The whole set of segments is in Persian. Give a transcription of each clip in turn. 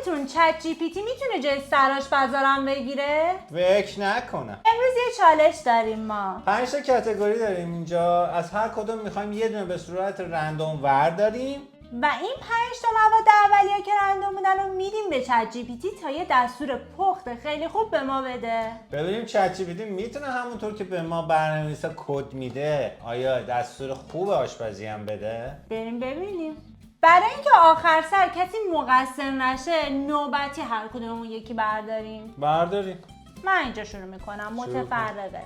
نظرتون چت جی پی تی میتونه جای سرآشپزارم بگیره؟ فکر نکنم. امروز یه چالش داریم ما. 5 تا کاتگوری داریم اینجا، از هر کدوم میخوایم یه دونه به صورت رندوم ورداریم و این 5 تا مواد اولیه که رندوم بودن رو میدیم به چت جی پی تی تا یه دستور پخت خیلی خوب به ما بده. ببینیم چت جی پی تی میتونه همونطور که به ما برنامه‌نویسا کد میده آیا دستور خوب آشپزی هم بده؟ بریم ببینیم. برای اینکه آخر سر کسی مقصر نشه نوبتی هر کدوممون یکی برداریم. برداریم. من اینجا شروع میکنم. متفرقه.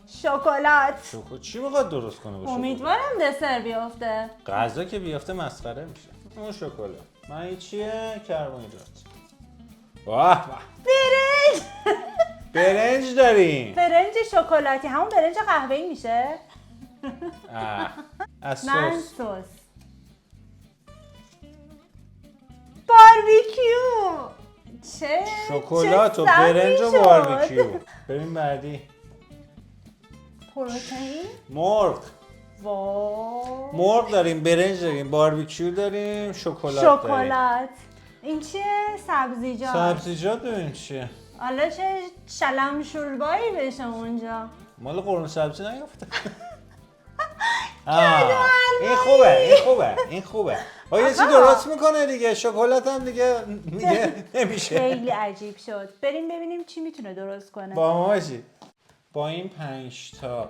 شکلات. چی میخواد درست کنه با شکلات؟ امیدوارم دسر بیفته. غذا که بیفته مسخره میشه. اون شکلات. من این چیه؟ کربوهیدرات. واه واه. برنج. برنج داریم. برنج شکلاتی همون برنج قهوه‌ای میشه؟ از من سس. سس. باربیکیو. چه شکلات و چه برنج و سمی شد. باربیکیو. بریم بعدی. پروتئین. مرغ. واو. مرغ داریم، برنج داریم، باربیکیو داریم، شکلات داریم. شکلات. این چیه؟ سبزیجات. سبزیجات ببین چیه؟ حالا چه شلم شوربایی بشه اونجا. مال قرمه سبزی نیافته. این این خوبه. یه چیزی درست میکنه دیگه، شکلات هم دیگه نمیشه. خیلی عجیب شد. بریم ببینیم چی میتونه درست کنه. با ما باشید. با این 5 تا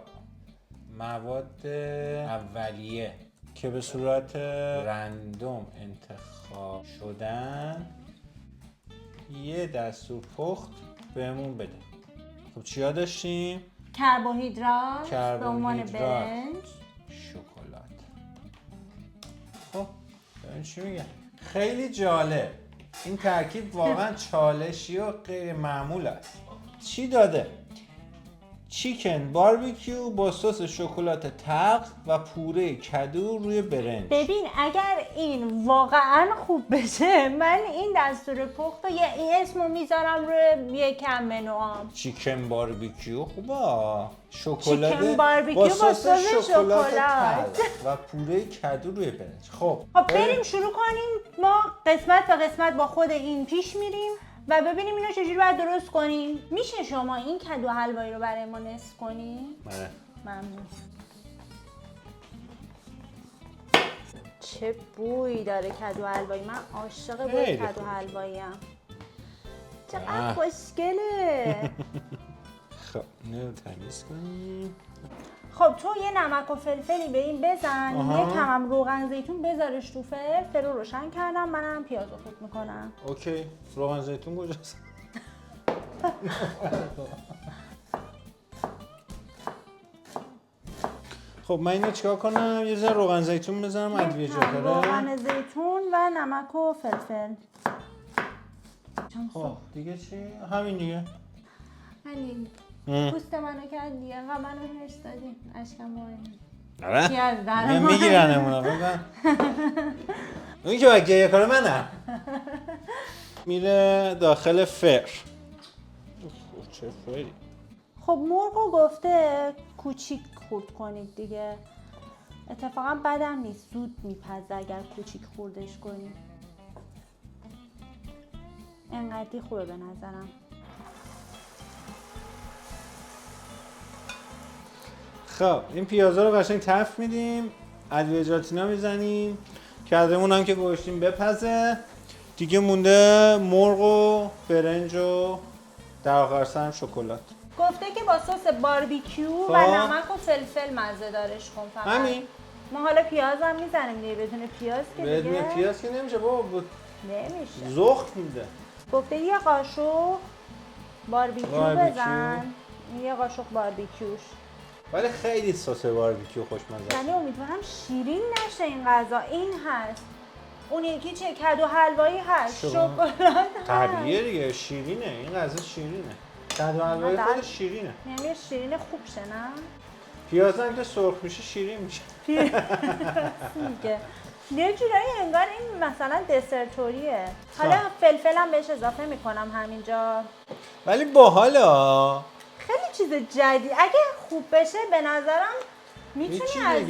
مواد اولیه که به صورت رندوم انتخاب شدن یه دستور پخت بهمون بده. خب چیا داشتیم؟ کربوهیدرات به عنوان برنج. شکلات. خب ببین چی میگه. خیلی جالب. این ترکیب واقعا چالشی و غیر معمول است. چی داده؟ چیکن باربیکیو با سس شکلات تلخ و پوره کدو روی برنج. ببین اگر این واقعا خوب بشه من این دستور پخت و این اسمو میذارم روی یکم منوام. چیکن باربیکیو خوبه. چیکن باربیکیو با سس شکلات تلخ و پوره کدو روی برنج. خب بریم شروع کنیم. ما قسمت به قسمت با خود این پیش میریم و ببینیم اینو چجوری باید درست کنیم. میشه شما این کدو حلوایی رو برای ما نصف کنیم؟ بله. ممنون. چه بویی داره کدو حلوایی. من عاشق بوی کدو حلوایی ام. چقدر خوشگله. خب اینو تمیز کنیم. خب تو یه نمک و فلفلی به این بزن. یکم هم روغن زیتون بذارش تو فلفل رو روشن کردم. منم پیاز رو خورد میکنم. اوکی. روغن زیتون کجاست؟ خب من اینو چیکار کنم؟ یه ذره روغن زیتون بزنم ادویه داره. روغن زیتون و نمک و فلفل. خب دیگه چی؟ همین دیگه. همین. پوست منو کرد دیگه. انقدر منو هرس دادی. اشکم باید. آره؟ پیاز دارم. میگیرنمون بگن. اون که بگه یه کار منم. میره داخل فر. چه فری؟ خب مرغو گفته کوچیک خورد کنید دیگه. اتفاقا بدم نیست. زود میپزه اگر کوچیک خوردش کنید. انقدری خوبه به نظرم. خب این پیازا رو قشنگ تفت میدیم، ادویه ژلاتینا میزنیم، کدومون هم که گوشتیم بپزه. دیگه مونده مرغ و برنج و در آخر سر شکلات. گفته که با سس باربیکیو و نمک و فلفل مزه دارش کن فقط. همین. ما حالا پیاز هم میزنیم دیگه. بدون پیاز که دیگه بدون پیاز که نمیشه بابا. نمیشه. زخت میده. گفته یه قاشق باربیکیو بزن. یه قاشق باربیکیوش. ولی خیلی سس باربیکیو خوشمزه. یعنی امیدوارم شیرین نشه این غذا. این هست. اون یکی چه؟ کدو حلوایی هست. شکلات هست. طبیعیه دیگه، شیرینه. این غذا شیرینه. کدو حلوایی خود شیرینه. یعنی شیرین خوب شه نه؟ پیاز هم که سرخ میشه شیرین میشه. میگه. یه جورایی انگار این مثلا دسرتوریه. حالا فلفل هم بهش اضافه میکنم همینجا. ولی باحاله. خیلی چیز جدید. اگه خوب بشه به نظرم میتونی از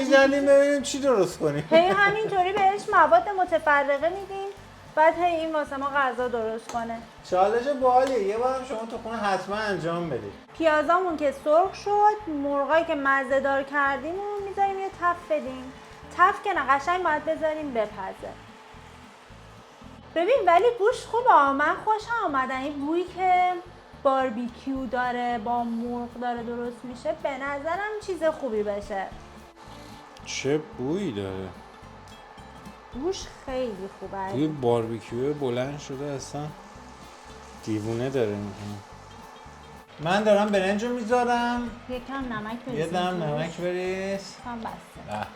میزنیم ببینیم چی درست کنیم. همینطوری بهش مواد متفرقه میدیم بعد هی این واسه ما غذا درست کنه. چالش باحالیه، یه بارم شما تو خونه حتما انجام بدید. پیازامون که سرخ شد، مرغایی که مزه دار کردیم و میذاریم یه تف بدیم. تف که نه، قشنگ باید بذاریم بپزه. ببین ولی بوش خوبه، من خوشم آمدن. این بویی که باربیکیو داره با مرغ داره درست میشه، به نظرم چیز خوبی بشه. چه بویی داره؟ بوش خیلی خوبه. بوی باربیکیو بلند شده اصلا دیوونه داره میکنه. من دارم برنجو میذارم. یکم نمک بریزیم. یه دم نمک بریز. هم بسته. به.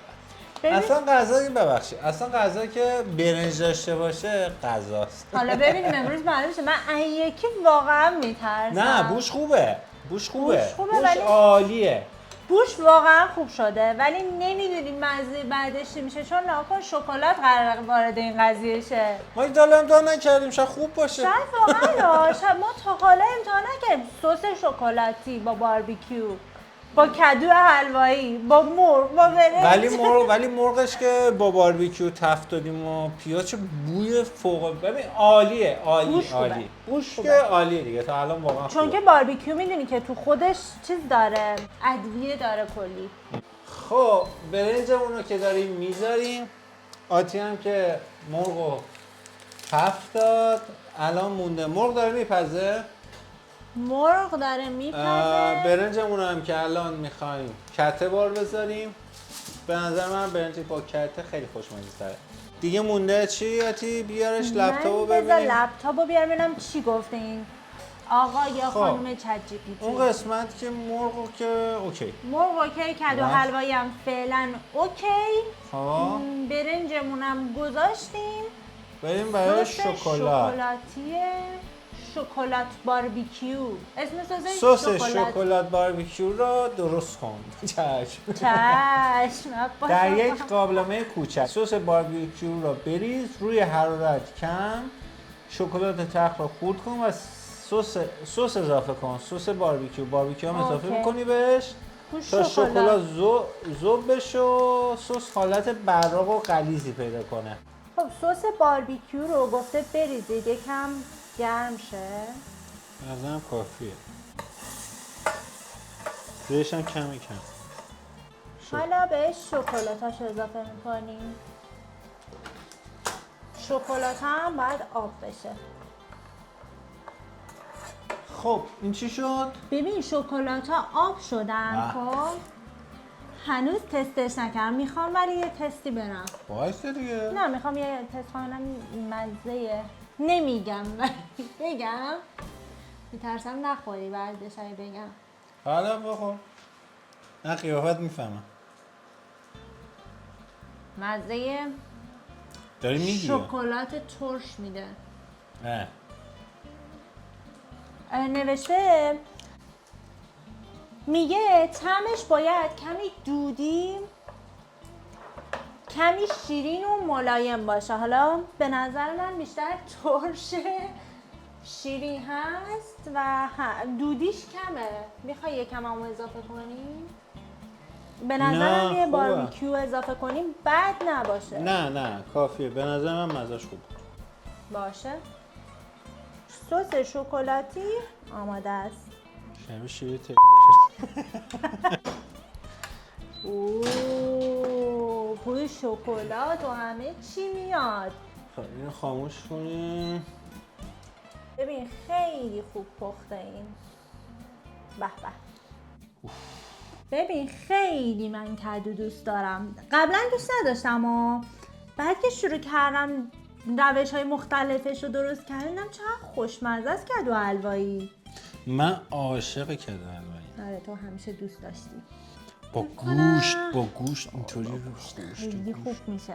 ببین- اصلا غذایی ببخشید، اصلا غذایی که برنج داشته باشه غذاست. حالا ببینیم امروز معلوم شه. من این یکی واقعا میترسم. نه بوش خوبه. بوش خوبه. بوش خوبه، بوش ولی- عالیه. بوش واقعا خوب شده، ولی نمیدونیم مزه بعدش چی میشه، چون ناکن شکلات قرار وارد این قضیه شه. ما دل امتحان نکردیم، شاید خوب باشه. شاید واقعا شاید ما تا حالا امتحان نکردیم سس شکلاتی با باربیکیو، با کدو حلوایی، با مرغ، با برنج. ولی مرغش که با باربیکیو تفت دادیم و پیاز، چه بوی فوق. ببین عالیه، عالی بوش خوبه. عالی. بوش خوبه. که عالیه دیگه، تا الان واقعا چون خوبه. که باربیکیو میدونی که تو خودش چیز داره، ادویه داره کلی. خب برنجمون رو که داریم میذاریم، آتی هم که مرغ رو تفت داد، الان مونده مرغ داره میپزه. مرغ داره میپزه. برنجمون هم که الان میخوایم کته بار بذاریم. به نظر من برنج با کته خیلی خوشمزه تره. دیگه مونده چی آتی؟ بیارش لپتاپو بذار ببینیم. لپتاپو بیار ببینم چی گفته این آقا یا خب. خانم چت جی پی تی. اون قسمت که مرغو که اوکی. مرغ اوکی، کدو بس. حلوایی هم فعلا اوکی. خب برنجمونم گذاشتیم. بریم برای سس شکلات. شکلاتیه، شکلات باربیکیو. اسم سس شکلات. شکلات باربیکیو رو درست کن. چشم. چشم. در یک قابلمه کوچک سس باربیکیو رو بریز، روی حرارت کم شکلات تلخ رو خورد کن و سس اضافه کن. سس باربیکیو هم اضافه اوکی. میکنی بهش تا شکلات ذوب بشه و سس حالت براق و غلیظی پیدا کنه. خب سس باربیکیو رو گفته بریزید یکم گرم شه. نظرم کافیه. زیرش هم کمی کم. حالا بهش شکلاتاشو اضافه میکنیم. شکلات هم باید آب بشه. خب این چی شد؟ ببین شکلات ها آب شدن. خب هنوز تستش نکردم، میخوام ولی یه تستی برم. بایسته دیگه. نه میخوام یه تست کنم مزه. نمیگم ولی بگم، میترسم نخوری بعدش اگه بگم. حالا بخور. نه قیافت میفهمم. مزه داری میگی؟ شکلات ترش میده. نه. نوشته میگه طعمش باید کمی دودی، کمی شیرین و ملایم باشه. حالا به نظر من بیشتر ترشه، شیرین هست و دودیش کمه. میخوای یکم هم اضافه کنیم؟ به نظرم نه، یه خوبه. باربیکیو اضافه کنیم بد نباشه. نه کافیه، به نظر من مزهش خوب. باشه. سس شکلاتی آماده است. شبیه شیری اوه بوی شکلات و همه چی میاد. خب اینو خاموش کنیم. ببین خیلی خوب پخته این. به به. ببین خیلی من کدو دوست دارم. قبلا دوست نداشتم و بعد که شروع کردم روش های مختلفش رو درست کردم چقدر خوشمزه است کدو حلوایی. من عاشق کدو حلوایی. آره تو همیشه دوست داشتی. با گوشت اینطوری رو خیلی خوب میشه.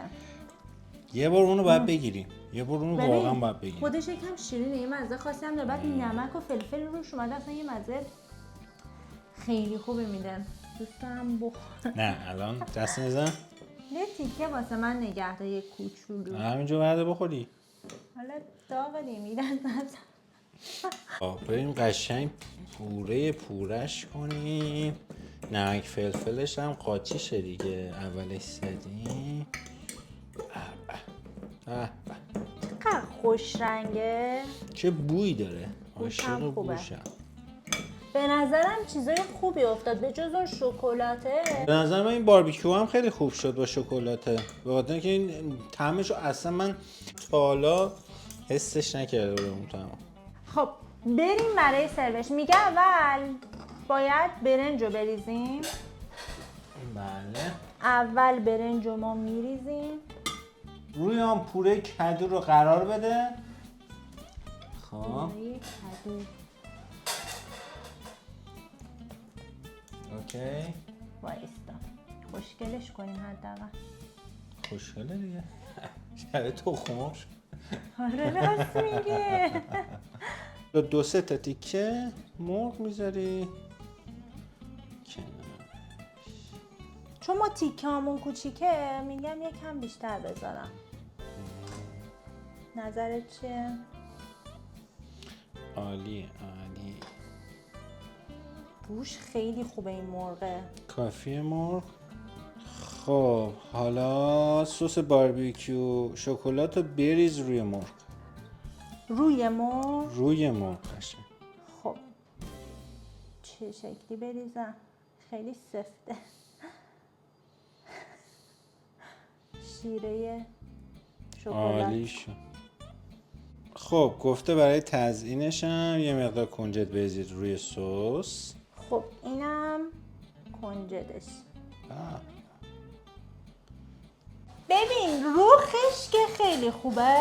یه بار اونو باید بگیریم. یه بار اونو واقعا ببین باید بگیریم. خودش یکم شیرینه، یه مزه خاصی هم داره، بعد نمک و فلفل روش اومده، اصلا یه مزه خیلی خوبی میده. دوست دارم بخورم. نه الان دست نزن. یه تیکه واسه من نگه دار، یه کوچولو. همینجا بعد بخوری. حالا داغ نمیدن نزن. بریم قشنگ پورش کنیم. نمک فلفلش هم قاطی شه دیگه، اولش زدیم. چقدر خوش رنگه. چه بویی داره. بوش هم عاشق خوبه. بوشم. به نظرم چیزای خوبی افتاد به جز اون شکلاته. به نظر من این باربیکیو هم خیلی خوب شد با شکلاته. به خاطر اینکه این طعمشو اصلا من تا حالا حسش نکرده بودم اون طعمو. خب بریم برای سروش. میگه اول باید برنج رو بریزیم. بله. اول برنج رو ما میریزیم. روی هم پوره کدو رو قرار بده. خب پوره کدو. اوکی. وایستا خوشگلش کنیم حداقل. خوشگله دیگه. شبیه تخم‌مرغ. آره راست میگه. دو سه تا تیکه مرغ میذاری کنار. چون ما تیکه همون کوچیکه میگم یکم بیشتر بذارم. نظرت چیه؟ عالیه عالی. بوش خیلی خوبه این مرغه. کافیه مرغ. خب حالا سس باربیکیو شکلات رو بریز روی مرغ. روی مرغ؟ روی مرغ قشنگ. خب چه شکلی بریزم؟ خیلی سفته. شیره شکلات. عالی شد. خب گفته برای تزیینش هم یه مقدار کنجد بریزید روی سس. خب اینم کنجدش. ببین رو خشک خیلی خوبه،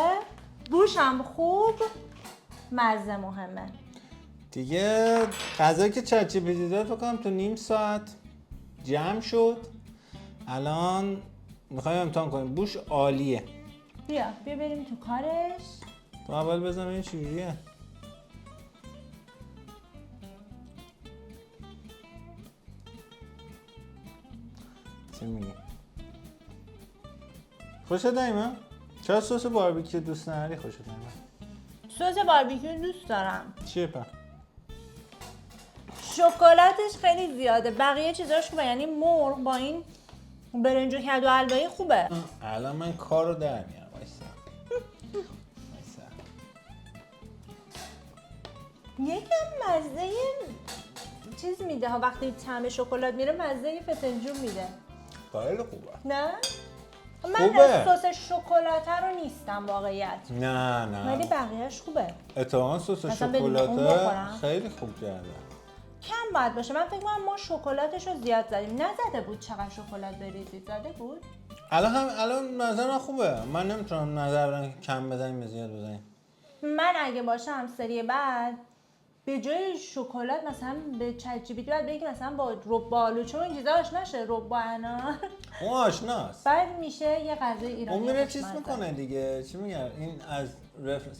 بوش هم خوب، مزه مهمه. دیگه غذایی که چت جی پی تی داد بکنم تو نیم ساعت جمع شد. الان میخوایم امتحان کنیم. بوش عالیه. بیا بریم تو کارش. تو اول بزن این چجوریه. چی میگی؟ خوشت نمیاد؟ چرا سس باربیکیو دوست نداری؟ خوشت نمیاد؟ سس باربیکیو دوست دارم. چیه پا؟ شکلاتش خیلی زیاده، بقیه چیزاش خوبه. یعنی مرغ با این برنج و کدو حلوایی خوبه. الان من کارو در میارم. وایسا. یکم مزه چیز میده ها، وقتی طعم شکلات میره مزه فسنجون میده. خیلی خوبه. نه؟ من خوبه. سس شکلاته رو نیستم واقعیت. نه ولی بقیهش خوبه. اتفاقا سس مثلا بدون اون شکلاته بخورم؟ خیلی خوب کرده. کم باید باشه. من فکر کنم ما شکلاتش رو زیاد زدیم. نزده بود چقدر شکلات بریزید؟ زده بود؟ الان نظر من خوبه. من نمیتونم نظر بدم که کم بزنیم یا زیاد بزنیم. من اگه باشم سری بعد به جای شکلات مثلا به چت جی پی تی باید بگی مثلا با رب آلوچه و این چیزا آشنا شه، رب انار. اون آشناست. بعد میشه یه غذای ایرانی. اون میره خوشمزه. چیز میکنه دیگه. چی میگن؟ این از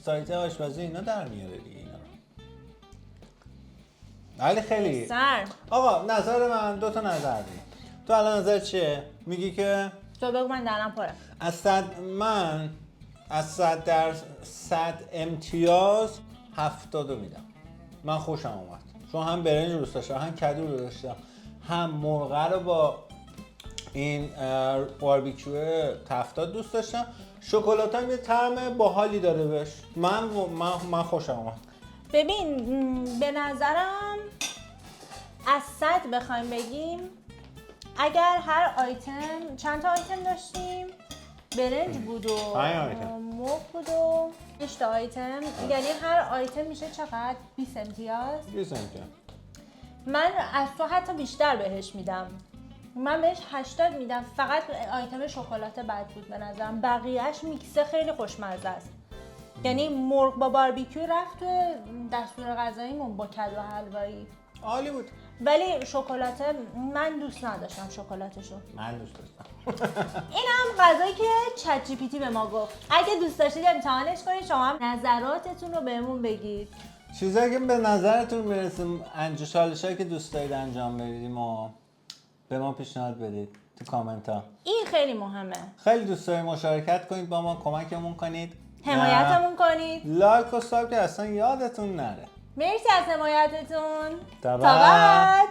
سایت آشپزی اینا در میاره دیگه اینا رو. ولی خیلی سر آقا نظر من دو تا نظر داریم. تو الان نظر چیه؟ میگی که تو بگو من دلم پره. از 100% امتیاز 70 میدم. من خوشم اومد. چون هم برنج رو دوست داشتم، هم کدو رو داشتم، هم مرغ رو با این باربیکیو تفتاد دوست داشتم. شکلات هم یه طعم باحالی داره بهش. من خوشم اومد. ببین به نظرم از 100 بخوایم بگیم، اگر هر آیتم چند تا آیتم داشتیم؟ برنج بود و 5 آیتم. مرغ بود و 8 تا آیتم. یعنی هر آیتم میشه چقدر؟ 20 امتیاز. 20 امتیاز. من از تو حتی بیشتر بهش میدم. من بهش 80 میدم. فقط آیتم شکلات بد بود به نظرم. بقیهش میکسه خیلی خوشمزه است. یعنی مرغ با باربیکیو رفت تو دستور غذاییمون با کدو حلوایی. عالی بود. ولی شکلات من دوست نداشتم شکلاتشو. من دوست داشتم. این هم غذایی که چت جی پی تی به ما گفت. اگه دوست داشتید امتحانش کنید. شما هم نظراتتون رو بهمون بگید. چیزایی که به نظرتون میرسه، چالشایی که دوست دارید انجام بدیم و به ما پیشنهاد بدید تو کامنت ها. این خیلی مهمه. خیلی دوست داریم مشارکت کنید با ما، کمکمون کنید، حمایتمون کنید. لایک و ساب که اصلا یادتون نره. مرسی از حمایتتون. تا تا بعد.